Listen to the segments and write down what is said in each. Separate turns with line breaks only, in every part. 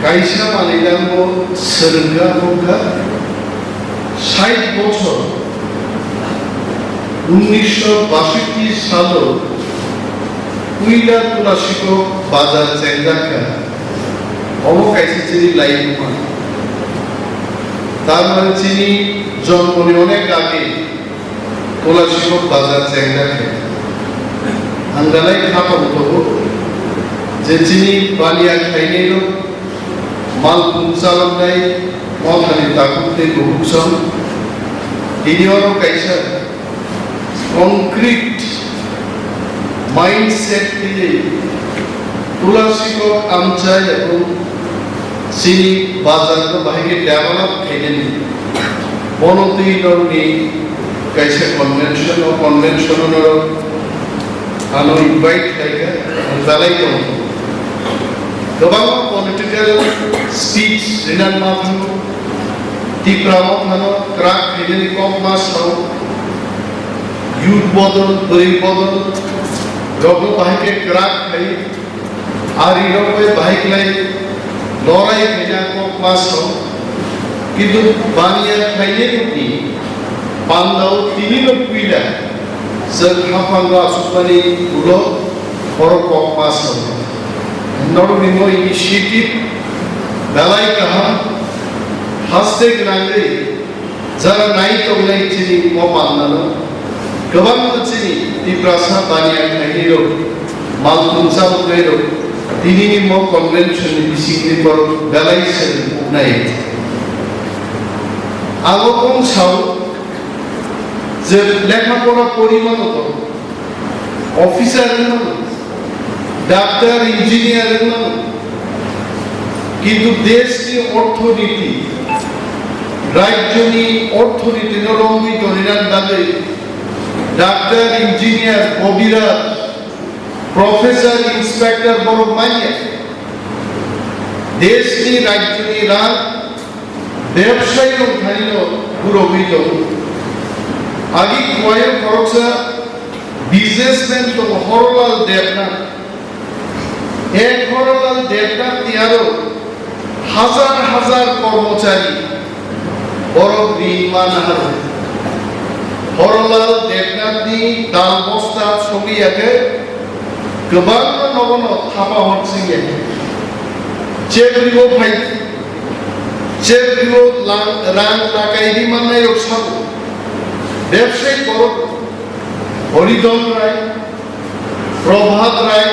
Kaisa Manilambo Serga Boga 60 বছর 1962 সালে পুইলা তুলাসিকো বাজার চেঙ্গাকা অবকাইছে চিনি লাইন তার মানে চিনি জন্মনে অনেক আগে তুলাসিকো বাজার চেঙ্গাকা আন্দালাই খাপা হতো যে চিনি বানিয়া খাইনেলো মাল পুঞ্চালক নাই মহানি তাকুতে বহুসম ইনিওনো কাইসা কংক্রিট মাইন্ডসেট দিয়ে তুলাসিকো আমচাই এবং চিনি বাজারকে বাহিরে ডেভেলপ খাইলেন বনতি নরনি কাইসা কনভেনশনর আনো ইনভাইট খাইকা জালাই দं गोबां पलिटिकल स्पीच रिनान माथानो टिप्राव थानो क्राक हेदेनि कम मासाव युथ बदल बोरै बदल रगो बाहायके क्राक खाय आरि रगो बाहायक्लाय लराय फैना कम मासाव किन्तु बानिया खायनेनि पान्दाव तिनिल पुइला जों हाफांगा सुपानि उलो हर कम मासाव Normal initiative, Balai Kaha, Hastek Nangri, Zara Night of Night Chini, Mopana, Government Chini, Tiprasa Bania Khwlaina Malpunsa Pedro, Dini Mo Convention, Bisiki for Balai Night. Alokong Sao, the Lekapora Porimano, Officer. Doctor engineer কিন্তু দেশ কি অর্থনীতি রাজ্যনি অর্থনীতি নরঙ্গিত নিরান দাদে doctor engineer কবিরাজ professor inspector বড় মাইয়া দেশ কি রাজ্যনি রান ব্যবসায়ী খাইল পুরোহিত আগে কয়েক খরচা বিজনেসম্যান তো হরলাল দেবনা এক হরলাল দেবনাথ নিয়ারো হাজার হাজার কর্মচারী বড় ঋণমানহার হরলাল দেবনাথনি দাল বস্তা ছবিয়াকে গোবাं নগন থাপা হরছিগে চেবরিও ফাই চেবরিও রাং লাগাইনি মাননাই রকসাবো ব্যবসায়ী বড় হরিধন রায় প্রভাত রায়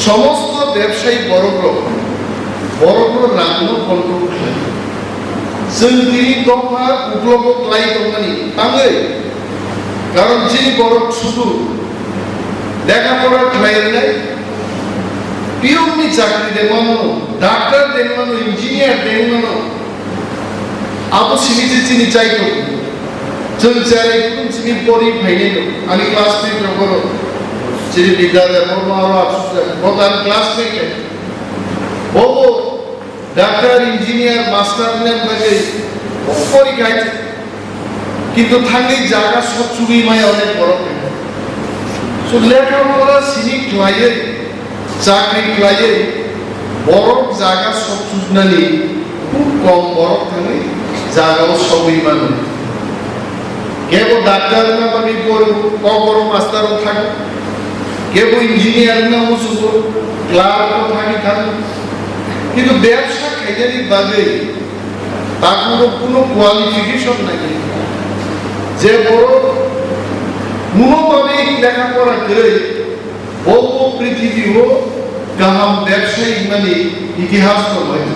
সমস্ত ব্যবসায়ী বড় রান্না কন্ট্রোল খায় जों दिनै दफा उग्लबो क्लाइ दंगानि आङो কারণ যিনি বড় শুধু লেখাপড়া খাইলাই পিওনি চাকরি দেমানো ডাক্তার দেমানো ইঞ্জিনিয়ার দেমানো আবো সিমিতে চিনি চাইতো जों जाय चिनि परि फाइनेनो आंनि क्लासमेट नगरो चिनि बिद्यालय बरमारो प्रधान क्लासमेट बबो डाक्टर इंजिनियर मास्टर ने लगे परीक्षा কিন্তু থাঙ্গি জায়গা সব চুরি মায় অনেক বড় সো লেখাপড়া চিনি ক্লাইয়ে চাকরি ক্লাইয়ে বড় জায়গা সব চুজনানি খুব কম বড় থাঙ্গি জায়গাও সবই মানে কেবো ডাক্তার না বানি বড় মাস্টার থাকে কেবো ইঞ্জিনিয়ার না মুসুব ক্লার্ক থাকে কিন্তু ব্যবসা খাইদারি বাদে তার কোনো কোয়ালিফিকেশন নাই যে বড় মনোভাবে লেখাপড়া করে বহু পৃথিবীও গাহাম ব্যবসায়ী মানে ইতিহাস হয়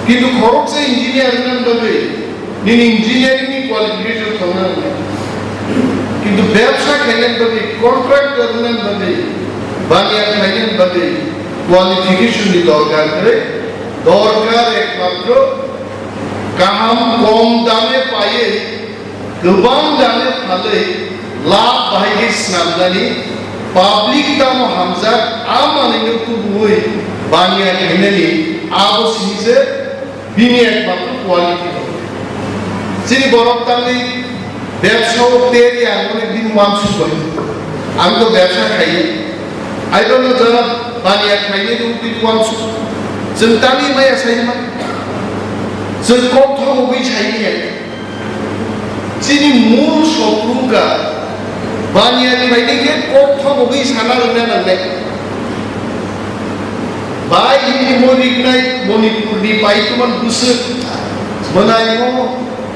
কিন্তু খরচে ইঞ্জিনিয়ারিং ভাবে নিন ইঞ্জিনিয়ারিং কোয়ালিফিকেশন সমান কিন্তু ব্যবসা খাইলেন ভাবে কন্ট্রাক্টর ভাবে বানিয়া খাইলেন ভাবে কোয়ালিফিকেশন দরকার করে দরকার একমাত্র কাহাম কম দামে পাইয়ে गोबां दामे फाले लाभ बाहायगे स्नाबनानि पाब्लिक दाम हामजा आमानिनो कुबुय बानिया खायनानि आबो सिनिसे बिनि एकमात्र क्वालिटी जिनि बरफ तांनि ব্যবসাও তেরি অনেক দিন মানসু করে আমি তো ব্যবসা খাই আই ডোন্ট নো যারা বানিয়া খাইয়ে উঠি মানসু जों दानि माया सायोमोन जों कथ' बबै सायो जोंनि मूल शत्रुगा बानियानिफ्रायनो कथ' बबै साना रोंना नांनाय बाय मणिपुरनि बायतुमान गुसु मोनायो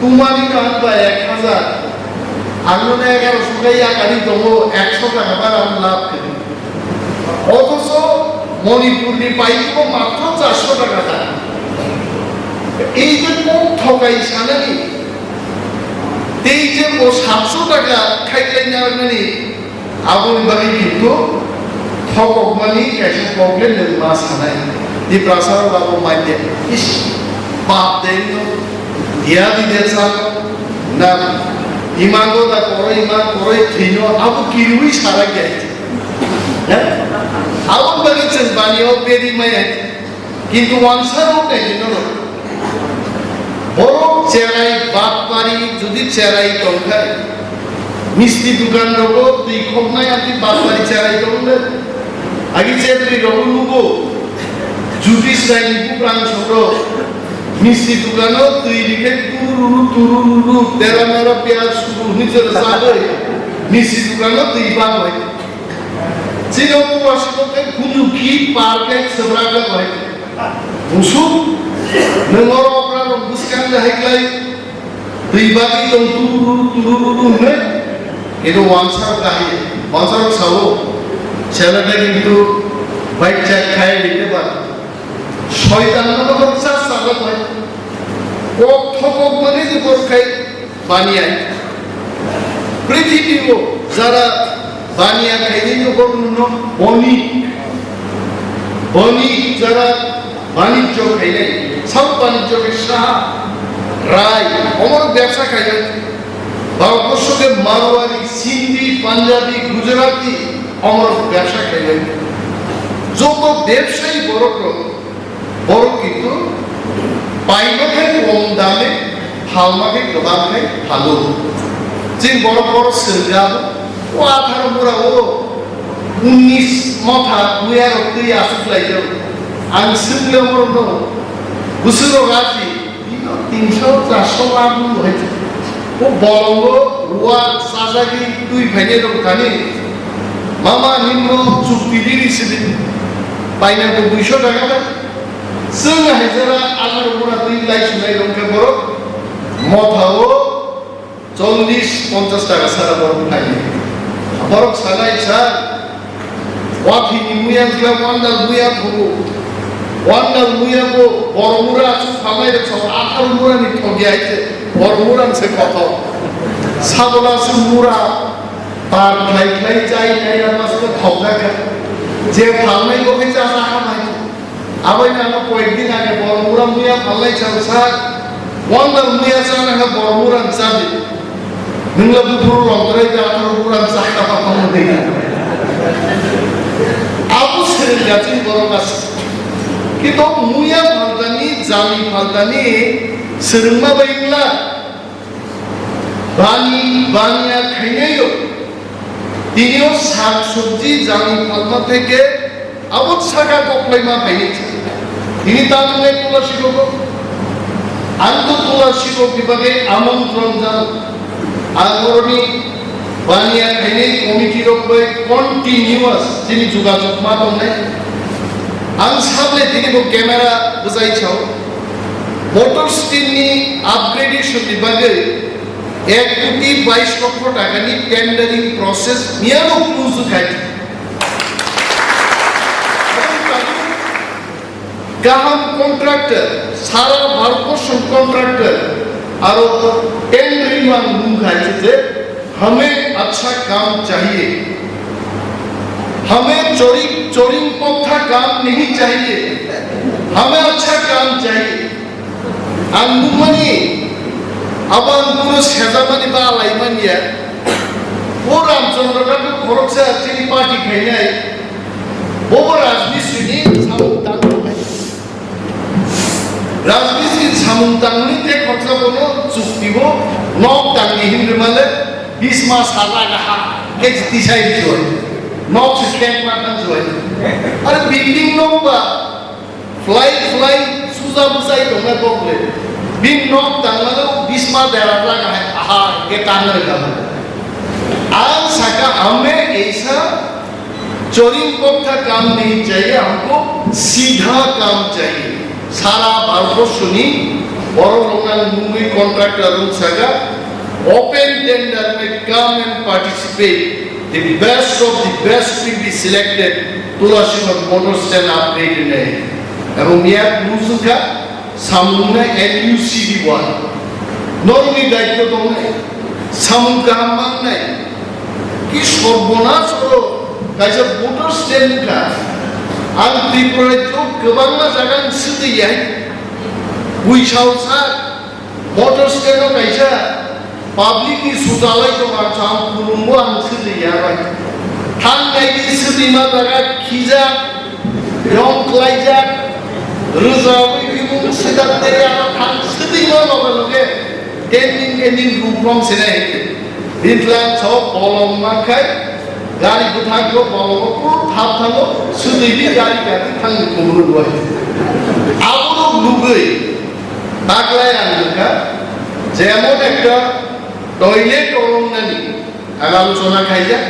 तुमानि कानबा 1000 आंनो 1100 गाय आकारि दङ 100 টাকা बारा लाभ करो অথচ মণিপুরনি পাইতো মাত্র 400 টাকা এই যে কম ঠকাই সানানি এই যে 700 টাকা খাইলাইনা মানে আবুল বাড়ি কিন্তু ঠকক মানি কাছে প্রবলেম মা সানাই দি প্রাসার বাবু মাইতে ইস বাপ দেন দিয়া দিতে চান না ইমাগো দা করই থিনো আবু কিরুই সারা গেছে আবু বাগিচেন বানিও পেরি মায়া কিন্তু ওয়ানসারও কেন বড় চেরাই বাপ পারি যদি চেরাই দরকার মিষ্টি দোকান রবো তুই খোকনাই আপনি বাপ পারি চেরাই দরকার আগে চেত্রি রবো নুবো জুটি সাই নিবু প্রাণ ছোট মিষ্টি দোকানও তুই লিখে তুরুরু তেরা মেরা পেঁয়াজ শুরু নিজের সাথে মিষ্টি দোকানও তুই বাপ হয় Sino tu asikote kunuki parke sebraga baik. Musuh nengoro orang buskan dahiklai. Pribadi yang turun ne, itu wansar dahi, wansar salo. Cewek lagi itu baik cek kaya gitu bar. Syaitan nama bersa sahabat baik. Kok thokok mana itu berkai bania. Prithibi wo zara Bania Khwlaina Bagwi Boni যারা বাণিজ্য খাইলে সব বাণিজ্যকে সাহা রায় অমর ব্যবসা খাইলে ভারতবর্ষকে মারোয়ারি সিন্ধি পাঞ্জাবি গুজরাটি অমর ব্যবসা খাইলে যত ব্যবসায়ী বড় কিন্তু পাইবাকে কম দামে ফালমাকে গোদামে ভালো যে বড় বড় সেলগাব ও 18 মুরা ও 19 মাথা বুয়ার অক্তি আসুক লাইলো আং সিংলে মরন বুসুরো গাছি 300 400 লাখ হইছে ও বলঙ্গ রুয়া সাজাগি তুই ভাইনে দম কানি মামা নিম্ন চুক্তি দিছিলি পাইনা তো 200 টাকা जों हाजिरा 18 मुरा তুই লাই শুনাই দমকে বড় মাথাও 40 50 টাকা সারা বড় খাইনি Borok sanai sar, wati nimuyan kila wanda muya ko bormura asu famai de chau akhar mura ni thogi aite bormura se koto sabola su mura tar khai chai nai amas ko thogda ka je famai ko ke cha sa mai abai na no koekdin age bormura muya phallai chau sa wanda muya sa na bormura sabi Nungla buburu longtrai ke akhir bulan sakha kamu dega. Aku sering jatuh borokas. Kita muya faltani, jami faltani, sering ma baikla. Bania Khwlaina yo. Tiniyo sak sabji jami falma theke abot sakha koplai ma painite. Tini tanungai tula shikoko. Anto tula shikok dibage amantron jano. Angoroni Bania Khwlaina committee rokoi continuous jini jogajog ma dongnai ang sable tini bo camera bujai chao motor steel ni upgradation ni bage 1,22 লক্ষ টাকা ni tendering process miyano close khai gaham contractor sara bharotborshor contractor और tendering में मुंह खाई थे हमें अच्छा काम चाहिए हमें चोरी पक्का काम नहीं चाहिए हमें अच्छा काम चाहिए अंगुमनी अब अंगुरो सेजामनी बालाई मनिया वो रामचंद्र का तो खरक से अच्छी पार्टी खाई है वो राजनीति राजनीति सामुंतांगनी ते खर्चा बनो चुक्तिबो नक दांगि हिंद्र माले 20 मास हारा गाहा के दिसाइ जोय नक से खेत माथन जोय अरे बिल्डिंग नो बा flight Khwlai suza busai dongna kokle bin nok tangalo bisma derata gahe aha ke tangre gahe आज साका हमें ऐसा चोरी कोठा काम नहीं चाहिए हमको सीधा काम चाहिए सारा भारत सुनी और लोगों मूवी कॉन्ट्रैक्टर साका ओपन टेंडर में come and participate the best of the best will be selected तुलासिमर मोटर स्टैंड अपग्रेड ने এবং মিয়া লুজুকা সামনে NUCD1 নরমি দায়িত্ব তো নাই সামুকা হাম্মাং নাই কি সর্বনাশ হলো কাজে মোটর স্ট্যান্ডকা आं त्रिपुरायाव गोबां जायगा सोलियो बुइसावसा मोटर स्टैन्डआव गायसा पाब्लिकनि सुजालाय दं आं खुलुमो आं सोलियो थांनायनि सोलिमा जागा खिजा रंख्लायजा रोजाबै बिमुं सेदातेया थां सोलिमा लगे लगे टेनिं रुपम सेनाय बिनला सब बलम माखाय गाड़ी बुथाखौ बलमखौ थाब थांगौ सोलिनि गाड़ी गाड़ी थांनो खबर दय आबो लुगै बागलाय आंका जेमन একটা টয়লেট অরঙ্গানি আলোচনা খাইয়া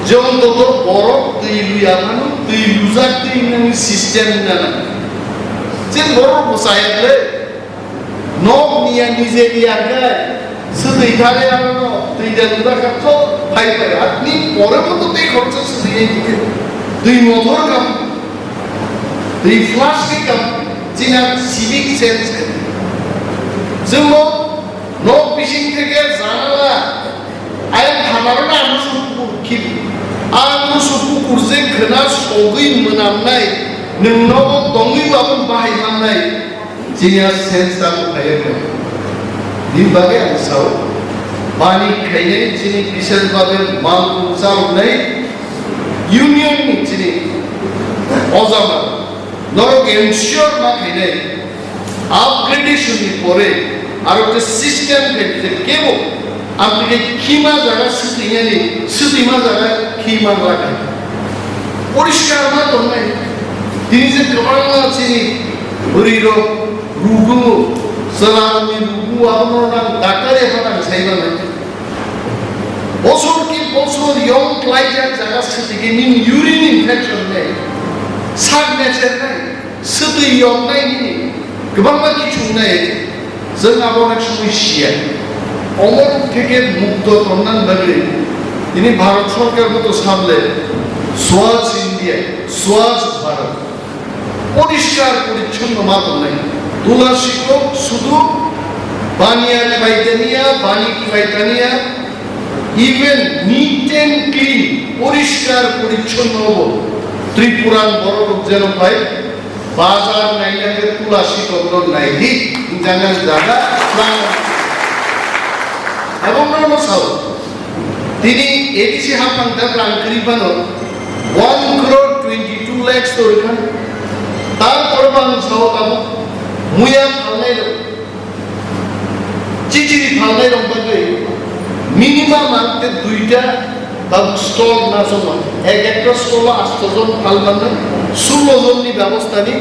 যেমন তত বড় তুই লুইয়া ভানো তুই লুজার তুই নামি সিস্টেম না যে বড় বসাইলে নব নিয়া নিজে দিয়া গায় শুধুই খালে আনো তুই দেলুদা কাছ ভাই ভাই আপনি পরে মতো তুই খরচ শুধুই দিকে তুই মধুর কাম তুই ফ্লাশ কি কাম জিনা সিভিক সেন্স যেমন নব পিসিং থেকে জানালা আই ভাবারনা আমি সুপুর কি आं सुपुर जे खोना सगै मोनामनाय नोंनाव दङैबाबो बाहायनांनाय जिनिया सेन्स दाबो थायो बि बागै आं साव बानि खायनाय जिनि बिसोर बागै मालखौ जावनाय इउनियननि जिनि अजामा नरक एनशियर मा खायनाय आपग्रेडेशननि परे आरो তে सिस्टेम जे केबो आपके खीमा जागा सुतियानि सुतिमा जागा खीमा लागा परिष्कार मा दंनाय दिनि जे गोबां आछिनि बुरिरो रुगु सलामनि रुगु आवनोना डाक्टारे फाना साइबानाय बसर की बसर यं क्लाइजा जागा सुतिगे नि यूरिन इनफेक्शन ने साग नेचर नाय सुति यं नाय नि गोबां बादि छुंनाय जों आबोनाय समस्या অমর থেকে মুক্ত কন্যান বাগড়ি তিনি ভারত সরকার মতো সামলে সোয়াজ ইন্ডিয়া সোয়াজ ভারত পরিষ্কার পরিচ্ছন্ন মাত্র নাই তুলা শিক্ষক শুধু বানিয়া খাইতানিয়া বানি খাইতানিয়া ইভেন নিট এন্ড ক্লিন পরিষ্কার পরিচ্ছন্ন হব ত্রিপুরান বড় লোক যেন পাই বাজার নাইলাকে তুলা শিক্ষক নাই জানা জায়গা এবং নরম সাউ তিনি এডিসি হাফাংটা প্রাঙ্করিবানো 1 crore 22 lakhs তো এখান তারপর বাং সাউ কাবু মুয়া ফালনাই চিচিরি ফালনাই রংবাগে মিনিমাম আনতে দুইটা বা স্টল না সমান একটা স্টল 8 জন ফালবানো 16 জননি ব্যবস্থা নি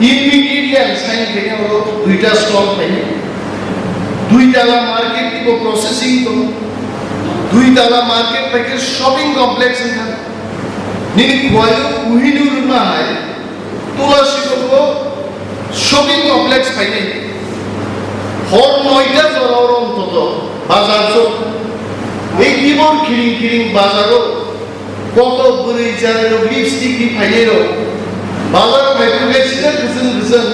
ইমিডিয়েটলি সাইন থেকে হলো দুইটা স্টল পাই দুইতলা মার্কেট को प्रोसेसिंग तो দুইতলা মার্কেট থেকে শপিং কমপ্লেক্স এখানে নিনি কোয়ালো কুহিনুর মাই তুলাসিকো শপিং কমপ্লেক্স পাইনি হর নয়টা জরার অন্তত বাজার চোখ এই দিবর খিরিং খিরিং বাজারও কত বুড়ি জারের লিপস্টিক কি ফাইলেরও বাজার ভাইতে গেছিল কিসন কিসন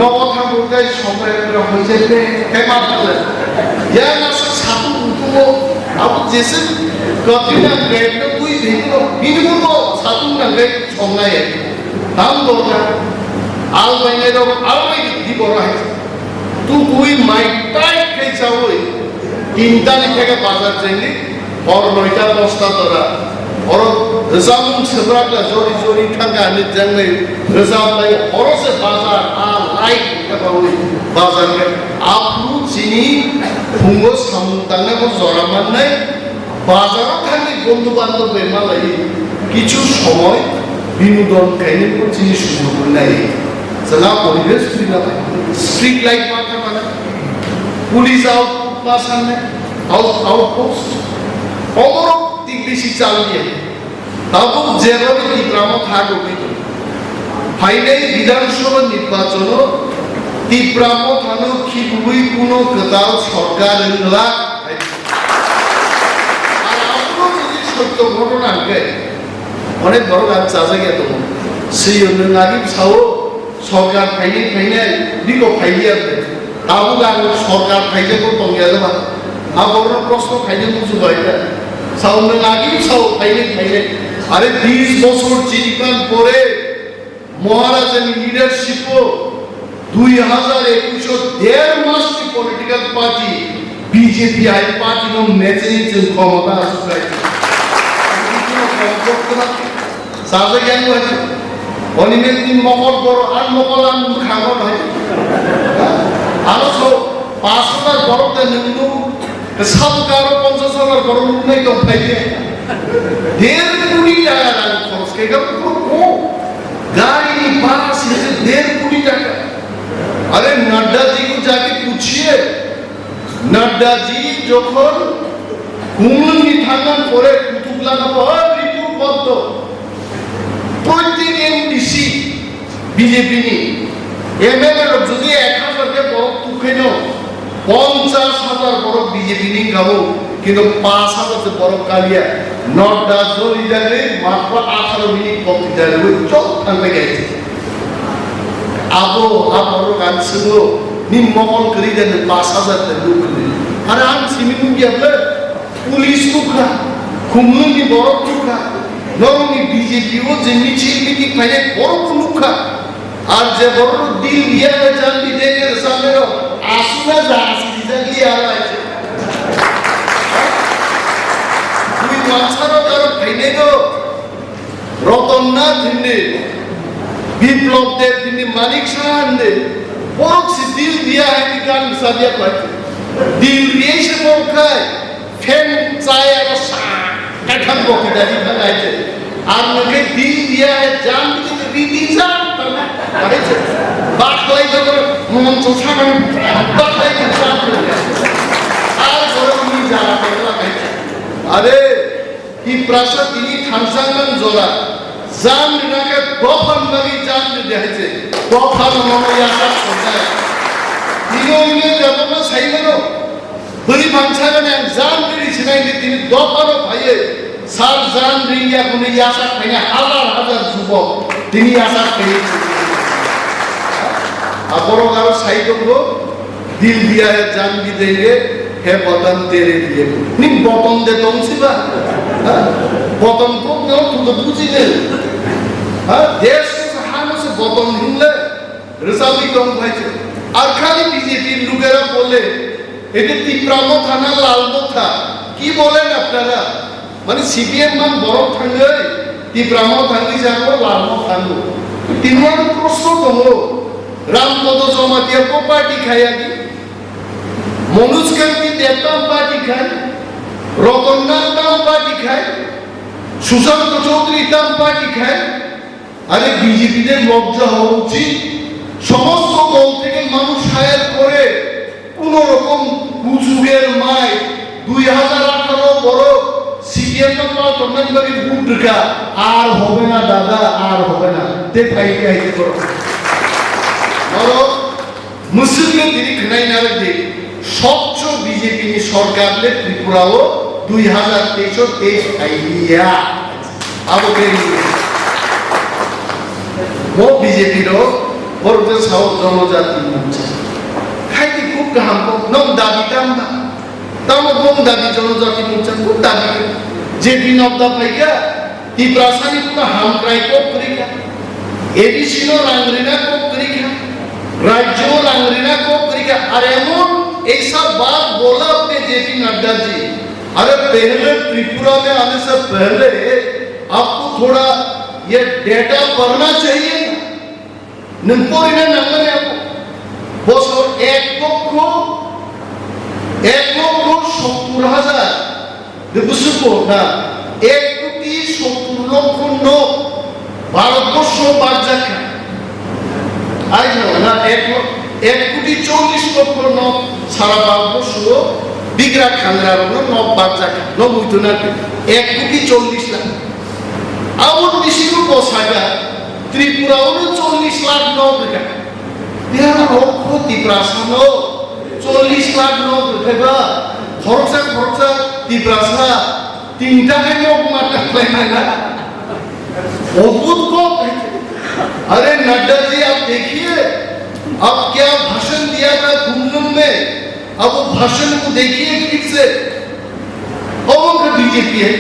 নবথা বলতে সময় হয়েছে হেমা বলে ইয়া না সাতু উঠবো আবু যেসে কতটা গ্রেড তুই দেখো বিনু তো সাতু না গ্রেড সময় দাম দরকার আল বাইনে দাও আল বাই দিব রাইট তুই মাই টাইট কে চাওই তিনটা থেকে বাজার যাইনি और নয়টা 10টা তোরা और रजाम सेब्राला जोरी जोरी थांगा नि जंगै रजाम लाई और से बाजार आ लाइक एबाउट बाजार में आपनु चिनी फुंगो सामतांना को जरा माननाय बाजाराव थांनि बন্ধু बान्धव बेमालाई কিছু সময় বিনোদন খাইলে জিনিস সুযোগ নাই যারা পরিবেশ সুবিধা পায় স্ট্রিট লাইট মাথা মানে পুলিশ আউটপোস্ট অমরক দিক বেশি চাল দিয়ে তারপর যেভাবে তীব্রাম থাকো কিন্তু ফাইনাল বিধানসভা নির্বাচন তীব্রাম থানো খিবুই কোনো গতাল সরকার লা আর আপনার যদি সত্য ঘটনা অনেক বড় গাছ চাষে গেত সেই অন্যান্য সাও সরকার ফাইনাল দিকে ফাইলিয়া তাবো গান সরকার ফাইলে তো তঙ্গিয়া যাবা বড় প্রশ্ন ফাইলে বুঝু হয় সাউন্ড লাগি সাউ ফাইলে আরে 20 বছর চিরিপান পরে মহারাজার লিডারশিপ 2021 দেড় মাস की পলিটিক্যাল পার্টি বিজেপি আই পার্টি নো মেজরিটি ক্ষমতা আছে সাজে জ্ঞান হয়েছে অনিমের দিন মকল বড় আর মকল আর খাগল হয় আরো সব 500 বড়তে নিম্ন সব কারো 50 বড় নাই তো ফাইলে 1.5 কোটি টাকা খরচ কে गाड़ी पास से 1.5 कोटी টাকা अरे नड्डा जी को जाके पूछिए नड्डा जी যখন কুমুন্নি থাকার পরে কুতুবলা না রিপোর্ট বদ্ধ প্রত্যেক এমডিসি বিজেপি নি এমএলএ যদি 1000 কে বড় তুখেন 50,000 বড় বিজেপি নি গাবো কিন্তু 5,000 তে বড় কালিয়া নড্ডা জলিদারে মাত্র 18 মিনিট বক্তৃতা ওই চল থাকবে গেছে আবো বড় গান শুনো নিম মকল করি দেন 5,000 তে লোক আরে আম সিমিনু গিয়াবে পুলিশ কুখা খুমলুনি বড় কুখা নরমি বিজেপি ও যে মিছিল মিটিং ফাইলে বড় কুখা আর যে বড় দিল দিয়া জানবি দেখে সামনে আসুনা যা আসি দিলি আর আছে তুই মাছারো তার ফাইলে গো রতননাথ হিন্দে বিপ্লব দেব হিন্দে মানিক শাহ হিন্দে বড় দিল দিয়া है कि गान सादिया पाते दिल দিয়ে সে বলখায় ফেন চায় আর কাঠাম বকিদারি খাইছে আর নকে দিল দিয়া है জান দিতে রীতি জান পাইছে বাকলাই তো মন তো ছাগল বাকলাই তো জান আর বড় নি জানা পাইলা খাইছে আরে কি প্রাসাদ তিনি থানসাঙ্গন জোলা জান নাকে দফান লাগি জান দেখাইছে দফান মনে আশা করতে দিনে যখন সাইলেনো বলি বাঞ্ছাগানে জান দিলি ছিনাই তিনি দফানো ভাইয়ে সার জান রিয়া কোনে আশা খাইনা হাজার যুবক তিনি আশা পেয়েছে আপরো গাও সাইদো দিল দিয়া है जान भी देंगे है वतन तेरे लिए नी वतन दे तंसिबा वतन को न तो बुझी दे देश के हानो से वतन हिंले रिसाबी कम भाईছে আর খালি বিজেপির লোকেরা বলে এটা তীব্রাম থানা লালমথা কি বলেন আপনারা মানে সিপিএম মান বড় থাঙ্গে তীব্রাম থাঙ্গি যাবো লালমথ থাঙ্গো তিনবার প্রশ্ন তো রামপদ জমাতিয়া কো পার্টি খায়া কি মনোজ কান্তি দেবতাম পার্টি খায় রতননাথ তাম পার্টি খায় সুশান্ত চৌধুরী তাম পার্টি খায় আরে বিজেপিদের লজ্জা হওয়া উচিত সমস্ত দল থেকে মানুষ হায়ার করে কোন রকম হুজুগের মাই 2018 বড় সিপিএম কা তন্নানি বাকি বুট ঢকা আর হবে না দাদা আর হবে না তে ফাইকে আইতে করো বড় মুসলিম তিনি খনাইনা দে স্বচ্ছ বিজেপি নি সরকারলে ত্রিপুরাও 2023 আইডিয়া আবো কেনি वो बीजेपी रो বড়দের সাও জনজাতি মোর্চা খাইতে খুব গাহাম নম দাবি তামবা তাম বং দাবি জনজাতি মোর্চা খুব দাবি জেপি নবদা পাইকা তি প্রাসানি পুরা হাম ক্রাই কোপ করিকা এডিশনো রাংরিনা কোপ করিকা রাজ্য রাংরিনা কোপ করিকা আর এমন এই সব बात बोला अपने जेपी नड्डा जी अरे पहले त्रिपुरा में आने से पहले आपको थोड़ा ये डेटा पढ़ना चाहिए ना निम्पोरिना नंबर है आपको বছর 1,70,000 বুঝছো না 1,70,00,000 নোট ভারতবর্ষ বারজাখা আই না 1,40,00,000 নব সারা ভারতবর্ষ বিগ্রা খাংরার নব বারজাখা নব হইতো না 1,40,00,000 আবার বেশি বসাগা ত্রিপুরাও 40 লাখ নব রেখা দেহার লক্ষ ত্রিপ্রাসানো 40 লাখ নব রেখা খরচা ত্রিপ্রাসা তিনটাকে নব মাটা পাই না बहुत को अरे नड्डा जी आप देखिए अब क्या भाषण दिया था कुंभमेल में अब वो भाषण को देखिए ठीक से और बीजेपी है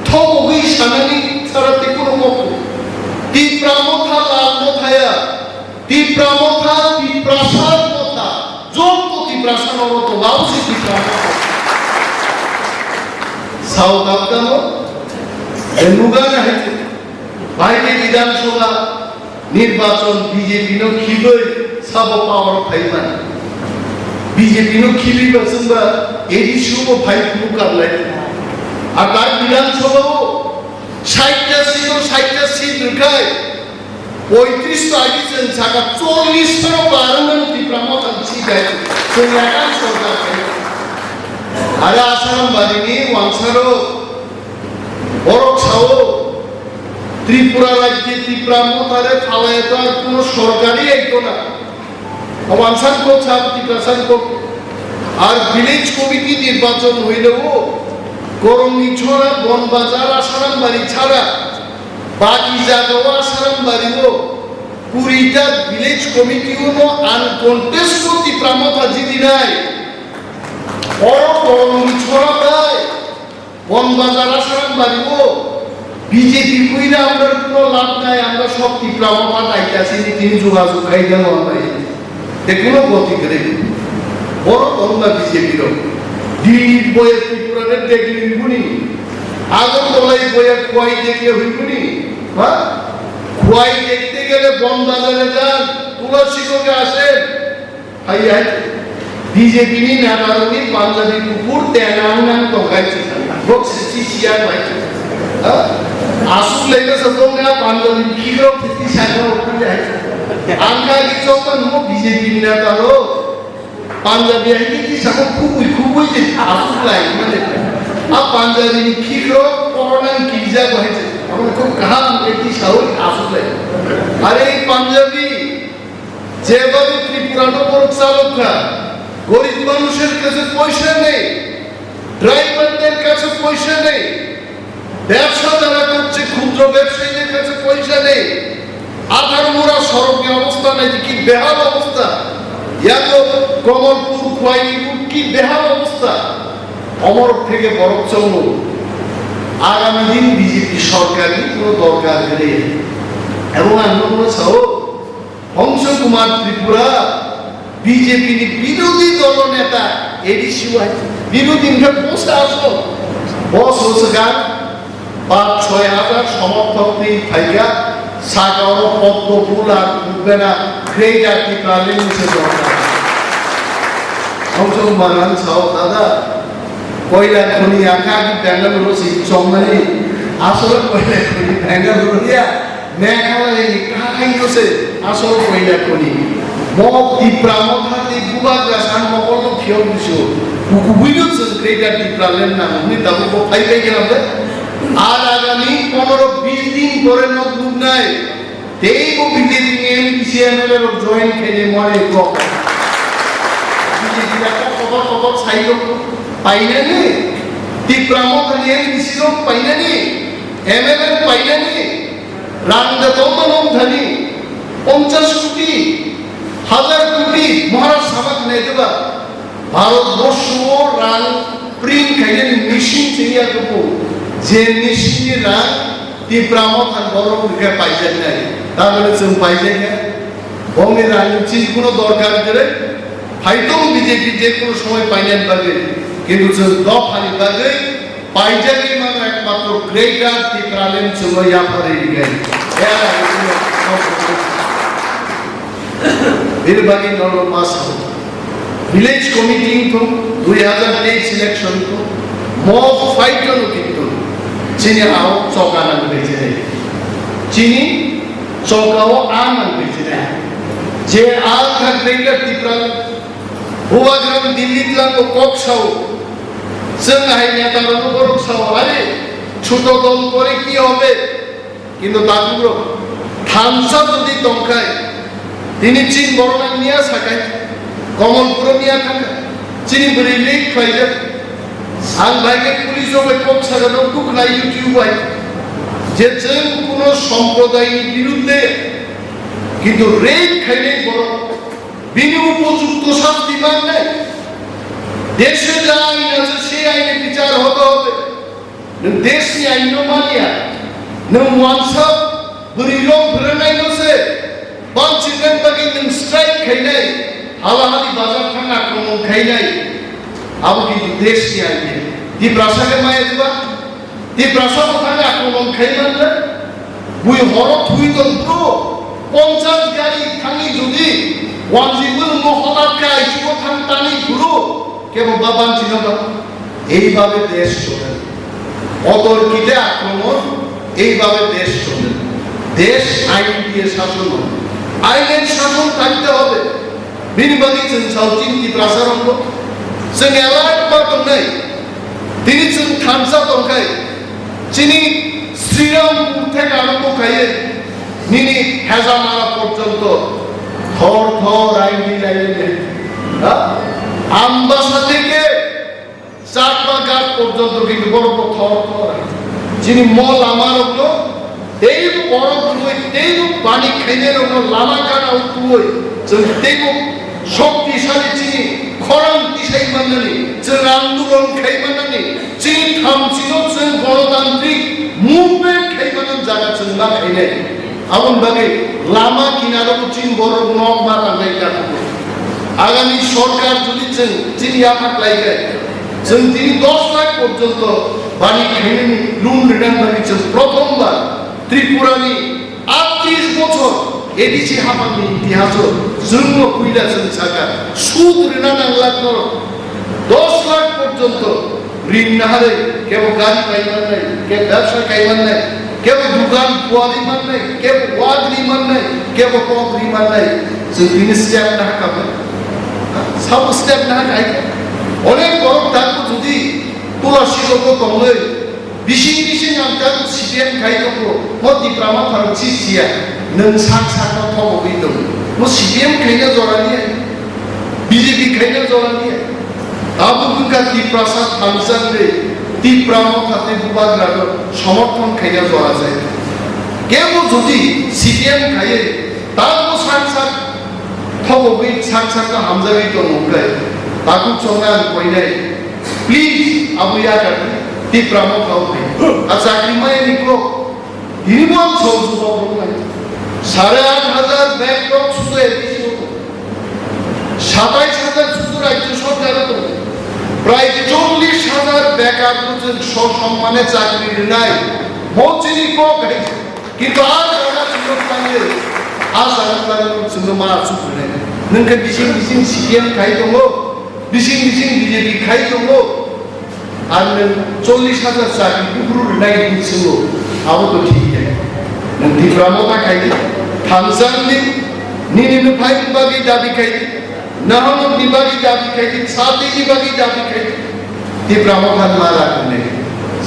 तो वो भी शाननी सारा तिकुनो को तीप्रामो था लालमो था या तीप्रामो था तीप्रासाद को था जो को तीप्रासाद और तो वाउसी तीप्रामो साउथ आफ्रिका एनुगाना है বাইরে বিধানসভা নির্বাচন বিজেপি নো খিবই সব পাওয়ার ফাইমান বিজেপি নো খিলি বসুবা এডি শুভ ফাই মুকাবলাই আর তার বিধানসভাও 60টা সিট রেখায় 35 আগিছেন সাকা 40 টার পার্লামেন্ট ত্রিপ্রামত সিট আছে তো একা সরকার আর আসাম বাদিনী ওয়াংসারো বড় ছাও ত্রিপুরা রাজ্যে ত্রিপ্রামতারে ফালায় তো আর কোনো সরকারই আইতো না অবানসান কোক সাহেব ত্রিপ্রাসান কোক আর ভিলেজ কমিটি নির্বাচন হইলেও করঙ্গি ছড়া বনবাজার আসারামবাড়ি ছাড়া বাকি জায়গাও আসারামবাড়িও 20টা ভিলেজ কমিটিও আনকন্টেস্ট ত্রিপ্রামতা জিতি নাই বড় করঙ্গি ছড়া দেয় বনবাজার আসারামবাড়িও বিজেপি কইরা আমরা কোনো লাভ নাই আমরা সব ত্রিপ্রামতা আইতাছি তিনি যোগাযোগ খাইতে আমরা দেখুন গতি করে বড় করোনা বিজেপির দিল্লির বইয়ে ত্রিপুরারে দেখলি গুনি আগরতলায় বইয়ে খোয়াই দেখলে হইগুনি হ্যাঁ খোয়াই দেখতে গেলে বনবাজারে যান তুলসীগঞ্জে আসেন হাই হাই বিজেপি নি নানারুনি পাঞ্জাবি কুকুর তেনাং নাং তকাইছে বক্সি চিচিয়া পাইছে আসুক লেগে সদংনা পাঞ্জাবি কিরো ফিতি সাগর উঠে আছে আঙ্কা কি চতন মো বিজেপি নেতারো পাঞ্জাবি আইকি কি সাগর খুবই যে আসুক লাই মানে আ পাঞ্জাবি কিরো করোনা কিজা হয়েছে আমরা খুব কাহাম এটি সাহই আসুক লাই আরে এই পাঞ্জাবি যেভাবে ত্রিপুরানো পরক চালকরা গরিব মানুষের কাছে পয়সা নেই ড্রাইভারদের কাছে পয়সা নেই ব্যবসা যারা করছে ক্ষুদ্র ব্যবসায়ীদের কাছে পয়সা নেই আধার মোড়া সড়কে অবস্থা নেই কি বেহাল অবস্থা কমলপুর খোয়াইপুর কি বেহাল অবস্থা অমর থেকে বরফ চৌন আগামী দিন বিজেপি সরকারই কোনো দরকার নেই এবং আন্দোলন সহ হংস কুমার ত্রিপুরা বিজেপি বিরোধী দল নেতা এডিসি বিরোধী বসে আসো বস হোসগান 5-6 হাজার সমর্থক নিয়ে থাইকা সাগর পদ্ম ফুল আর উঠবে না গ্রেটার ত্রিপুরালে নিচে দরকার অংশ মানান ছাও দাদা কয়লা খনি আঁকা কি বেঙ্গালুরু সেই সম্মানী আসলে কয়লা খনি বেঙ্গালুরু দিয়া মেঘালয় কাকাই গেছে আসল কয়লা খনি মগ ত্রিপ্রামথাতে বুবাগ্রা সান মকল ফিও দিছো কুকুবিনছ গ্রেটার ত্রিপুরালের নাম উনি দাবো ফাইকাই গেলাম আর আগামী 15-20 দিন পরে নতুন নাই তেইব বিজেপি এমপিসিএমএল এর জয়েন্ট খেলে মরে ব্লক বিজেপি একটা খবর সাইড পাইনানি ত্রিপ্রামতা এমপিসি লোক পাইনানি এমএলএ পাইনানি রাঙ্গা তমনম ধনি 50 কোটি 1000 কোটি মহারাজ সামাক নেই দেবা ভারতবর্ষ রাং প্রিন্ট খাইনি মেশিন চিনিয়া কপু যে মেশিনের রাং ত্রিপ্রামতা বড় করে পাইছেন না তাহলে তুমি পাইছেন না বঙ্গের রাজনীতির কোনো দরকার করে হয়তো বিজেপি যে কোনো সময় পাইনান পাবে কিন্তু দফানি পাবে পাইজানি মানে একমাত্র গ্রেটার ত্রিপুরালেন ছিল ইয়াফারে গেল নির্বাহী দল মাস ভিলেজ কমিটি তো 2023 ইলেকশন তো মব ফাইট কিন্তু চিনি আও চকানা হয়েছে chini chokao aman bijine je al khakleila tipra huwagram dillitla ko koksau seng hai netaro borok sao are ছোটো দল করে কি হবে কিন্তু তাগুলো থামসা যদি দমকায় তিনি চীন বড় নিয়া সাকায় কমলপুর নিয়া থাকে চিনি বলি লিক হয়ে যায় আল ভাইকে পুলিশ হবে কোক সাজানো টুক না ইউটিউব হয় যে চেন কোনো সম্প্রদায়ের বিরুদ্ধে কিন্তু রেপ খাইলে বড় বিনা উপযুক্ত শাস্তি মানে দেশে যা আইন আছে সেই আইনে বিচার হতে হবে দেশনি আইন মানিয়া নং ওয়ানসাপ বুড়িলং ফেরানাই নসে বাঞ্চিলেন বাকি নং স্ট্রাইক খাইনাই হালাহালি বাজার থাকা আক্রমণ খাইনাই আবু কিন্তু দেশনি আইনে ত্রিপ্রাসাকে মায়ে দিবা ত্রিপ্রাসা থাকা আক্রমণ খাইমানলে বুই হরত হুই তন্ত্র 50 গাড়ি থাকি যদি ওয়াজিবুল মহলাতকে আইসিব থান টানি ঘুরো কেবল বাবান চিনবা এইভাবে দেশ চলে অতর্কিতে আক্রমণ এইভাবে দেশ চলে দেশ আইন দিয়ে শাসন হবে আইনের শাসন থাকতে হবে বিনিবাদী চেনসাও চিন্তি প্রাসারঙ্গ जों एलार्ट बारदोंनाय दिनै जों थामसा दंखाय चिनि श्रीरामपुर থেকে আরম্ভ খাইয়ে নিনি হেজামারা পর্যন্ত থর থর আইনি লাইনে আমবাসা থেকে চাটবাগার পর্যন্ত কিন্তু বড় বড় থর থর যিনি মল আমার হলো এই বড় বড় এই পানি খাইলে হলো লামা কানা উঠুই जों তেগো শক্তিশালী চিনি খরাং দিশাই মাননানি जों আন্দোলন খাইমানানি চিনি থামছিল जों গণতান্ত্রিক মুভমেন্ট খাইমানান জায়গা जों না খাইলে আমন ভাবে লামা কিনারে চিন বড় নক মারা লাইকা আগামী সরকার যদি চিনি আপাক লাইকা जों তিনি 10 লাখ পর্যন্ত বাণী খাইনি লুন রিটার্ন বাণিজ্য প্রথমবার ত্রিপুরানি 38 বছর এডিসি হামানি ইতিহাস জন্ম পুইলা সাকা সুদ ঋণা নাংলাক 10 লাখ পর্যন্ত ঋণ না হারে কেবল গাড়ি পাইমান নাই কেবল ব্যবসা খাইমান নাই কেবল দোকান পোয়ালি মান নাই কেবল ওয়াদ রিমান নাই কেবল পথ রিমান নাই যে তিনি স্টেপ না কামে সব স্টেপ না খাই অনেক বড় থাকবো যদি তুলসী লোক তমলে বিশিং বিশিং আমতার সিপিএম খাইতো মতি প্রামা ফারছি সিয়া नों साक साक थबोबै दं मो सीपीएम खाइना जरानि बीजेपी खाइना जरानि आबो गुंगा टिप्रासा थामसांले टिप्रामो थाते बुबाग्राग समर्थन खाइना जरा जाय केबो जदि सीपीएम खाइए ताबो साक साक थबोबै साक साक हामजाबै दं ओमफ्राय ताकु चंगा कइनाय प्लिज आबुया का टिप्रामो खावै आसाकि मायनिको हिरिमन सौजुबो बंगाय 8,500 ব্যাকলগ শুধু এডিসি হতো 27,000 শুধু রাজ্য সরকার হতো প্রায় 40,000 বেকার সম্মানে চাকরি নাই মৌচিনি কম কিন্তু আর যারা সুযোগ পাইলে আজ আলাদা সুন্দর মা সুযোগ নেই নोंखौ বিশিং বিশিং সিপিএম খাই দङ বিশিং বিশিং বিজেপি খাই দङ আর 40,000 চাকরি গুরু নাই দিছিল আবো তো ঠিক नों टिप्रामोता खाइदि थामसांनि निनिनो फाइल बागि दाबि खाइदि नाहनो निबागि दाबि खाइदि सातिनि बागि दाबि खाइदि टिप्रामोता मारा ने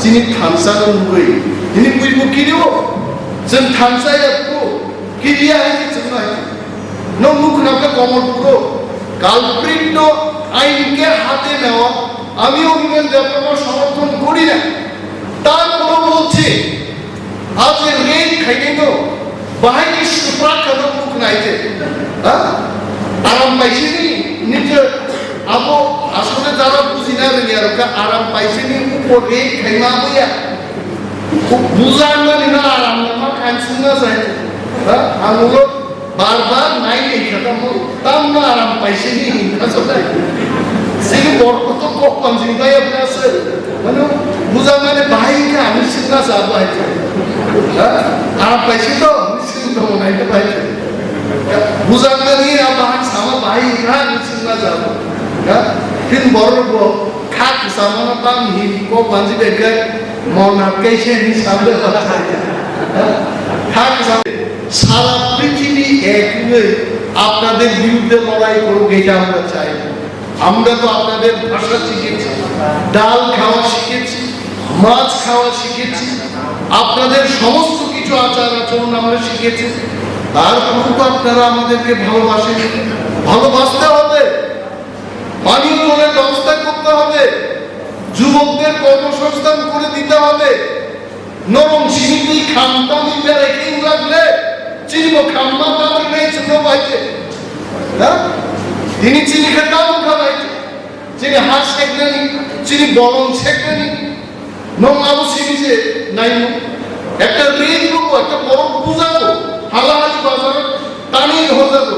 सिनि थामसानो नुगै दिनि बुइबो किरियो जों थामसायाखौ किरिया है जों नाय नो मुखनाबका कमलपुरो কালপ্রিট আইনকে হাতে নেওয়া আমি অভিমান দেববর্মার সমর্থন করি না তারপরও বলছি आज रेन खाइने दो बाहाय की सुप्रा कदम मुख नाइते आराम पाइसे नी निजे आपो आसले जारा बुझिना रोङिया रका आराम पाइसे नी ऊपर रेन खाइमा बया बुझानो निना आराम नमा खानसुना जाय आंगो बार-बार नाइने खतम तामना आराम पाइसे नी कसोदा सिनि बरको तो कोपन जिंगाय अपनासे माने बुझामाने बाहाय का हामी सिना जाबो है आराम पाइसे तो निश्चित तो नहीं तो भाई बुझाना नहीं आप बाहर सामा भाई कहाँ निश्चित ना जाओ फिर बड़ों को खाक सामान पाम ही को पंजी बेकर मौन कैसे नहीं सामने बता সারা পৃথিবী এক হয়ে আপনাদের বিরুদ্ধে লড়াই করুক, এটা আমরা চাই। আমরা তো আপনাদের ভাষা শিখেছি, ডাল খাওয়া শিখেছি, মাছ খাওয়া শিখেছি, আপনাদের সমস্ত কিছু আচার আচরণ আমরা শিখেছি। তারপর তো আপনারা আমাদেরকে ভালোবাসেন। ভালোবাসতে হবে, পানীয় জলের ব্যবস্থা করতে হবে, যুবকদের কর্মসংস্থান করে দিতে হবে। নরম সিঁড়ি খামটা মিলে রেখে লাগলে চিনব খাম্মা দামের নেই ছোট পাইছে। হ্যাঁ, তিনি চিনি খেতাম খাওয়াইছে, চিনি হাঁস শেখলেনি, চিনি বরং শেখলেনি, নং আবু সিনিছে নাই একটা রেল করবো, একটা বড় বুঝাবো, হালাহালি বাজার টানিয়ে হজাবো।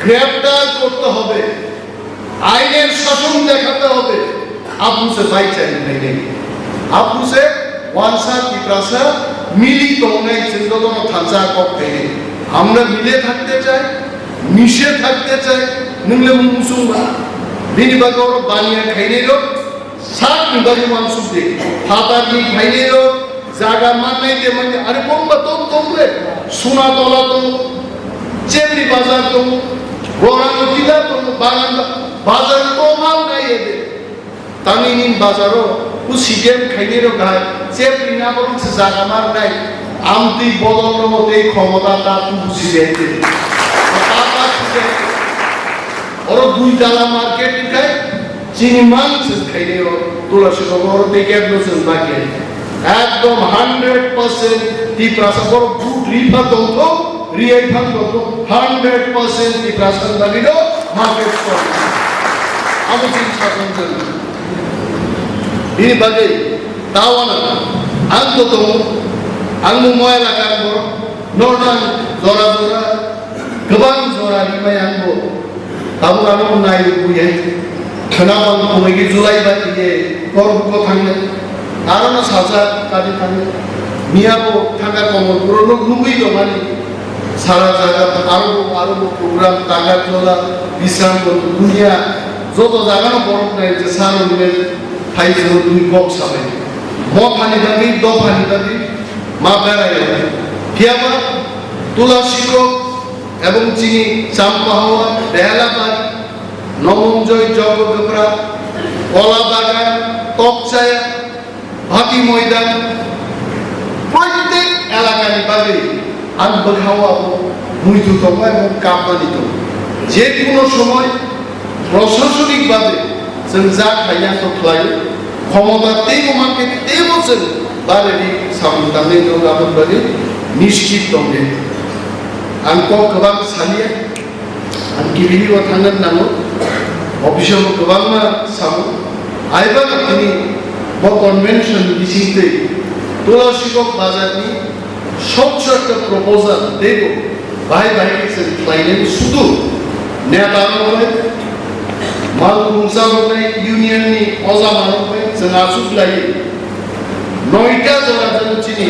গ্রেপ্তার করতে হবে, আইনের শাসন দেখাতে হবে। আপুসে ভাই চাই নাই নেই, আপুসে ওয়ানসা টিপ্রাসা মিলি তোমরাই চিন্তাধন থানসা কপে। আমরা মিলে থাকতে চাই, মিশে থাকতে চাই। নংলে মুসুমা বিনি বাগর বানিয়া খাইনেরো সাত নিবাজি মানসুক দে ফাতারনি খাইনেরো জায়গা মানাই দে মানে আরে bomba তো তোমরে সোনা তলা তো চেমনি বাজার তো গোরানো কিলা তো বাগান বাজার তো মাল গাইয়ে দে তামিনিন বাজারও সিগেম খাইনেরো গায় চেমনি না বরং জায়গা মার নাই আমতি বদলের মতো এই ক্ষমতাটা তুই বুঝি দেয়। ওর দুই ডালা মার্কেট খায় চিনি মাংস খাইলে তুলসী খবর থেকে একদম বাকি একদম 100% টিপ্রাসা বড় গুড রিফা দন্ত রিয়েফান দন্ত 100% টিপ্রাসা দাবিলো মার্কেট স্টক আমি চিন্তা করছেন ini bagai tawana angko to angmu moela kan bo nordan zora zora goban zora ni mai angbo tabu anu nai buye khanabang komegi julai ba iye korbuko thangle arona saja kadi thangle miabo thanga komol puro nungui to mani sara jaga aro program taga jola bisram ko dunia joto jaga no borok nai je saro nibe hai jo dui box sabe mo phani dadi do phani dadi ma berai kiaba তুলসীকো এবং চিনি চাম্পা হওয়া বেহালাবাদ নবমজয় জগগবরা কলা বাগান তকচায়া ভাটি ময়দান প্রত্যেক এলাকার বাদে আন বখাওয়া মুইতু তমা এবং কাপানিত যে কোনো সময় প্রশাসনিকভাবে जों जा खाया तो खाय ক্ষমতা তেও মাকে তেবছেন বারেনি সামদামে দो गाबोन बादि निश्चित दंगे आंखौ गोबां सालिया आं गिबियाव थांगोन नांगौ अफिसाव गोबां सामो आइबा दिनै ब कन्वेन्सन बिसिंदै तुलसीगक बाजारनि स्वच्छ একটা प्रपोजाल देब बाहाय जों खालायनो सुदु नेतारनो मालगुंसारनाय इउनियननि अजामानोय जों आसुख्लायो 9টা जरा जों चिनि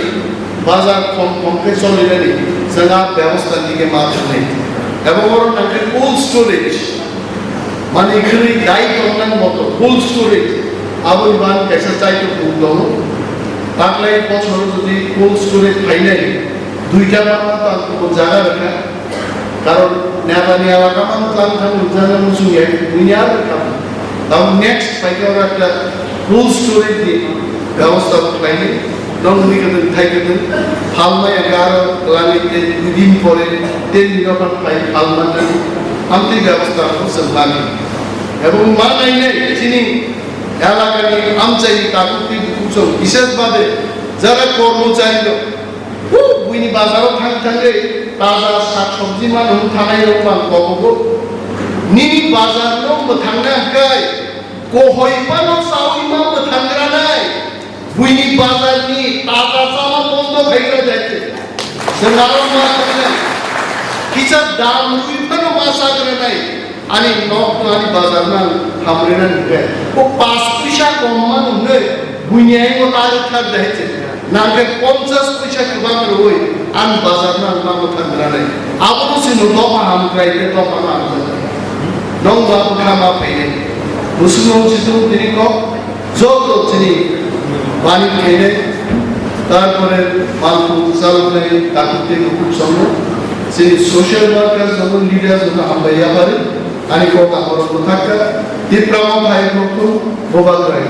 बाजार कमप्लेक्स सोलिनानै जोंहा व्यवस्था दिगे माथानाय এবং ওর নাকি কোল্ড স্টোরেজ মানে এখানে দায়ী করলাম মতো কোল্ড স্টোরেজ আবার বান কেসা চাইতে খুব দম তাহলে বছর যদি কোল্ড স্টোরেজ পাই নাই 2টা বাবা তো জায়গা রাখা কারণ নেতানি এলাকা মানুষ লাগান জানা মুসুয়ে দুনিয়া রাখা তাও নেক্সট পাইতে ওরা একটা কোল্ড স্টোরেজ দিয়ে ব্যবস্থা পাইনি নংনিকেতন থাইকেতন ফালমায় গারো লাগাইতে 2 দিন পরে 3 দিন পর পাই ফালমাতে আমতি ব্যবস্থা করছে লাগি এবং মানাই নাই চিনি এলাকানি আমচাই কাকুতি কুচো বিশেষভাবে যারা কর্মচারী বুইনি বাজারও থাকতে তাজা শাকসবজি মানুষ থানায় রকম কবো নিনি বাজার নম থাঙ্গা গায় কোহইপানো সাউইমা থাঙ্গরা নাই বুইনি বাজার নি তাজা চালা বন্ধ খাইরা যাচ্ছে সনারো মাছনে কিছা দাম লুইপানো মাছা করে নাই আনি নক আনি বাজার না হামরেনা নিবে ও 5 পয়সা কম মান নে বুইনিয়াই ও তার থাক যাচ্ছে নাকে 50 পয়সা কিবাম রই আন বাজার না নাম থাঙ্গরা নাই আবো সিনো দফা হাম ক্রাইতে দফা না নং বাবু খামা পাইনে মুসলিম সিতো দিনি ক যত চিনি বানি খাইনে তারপরে মালপু সালফাই তাকুতে গ্রুপ সঙ্গ সেই সোশ্যাল ওয়ার্কার সঙ্গ লিডার সঙ্গ হাম্বাই ইয়াফারে আনি কোকা হরো থাকা তিপ্রামা ভাই গ্রুপ বোবাগ্রাই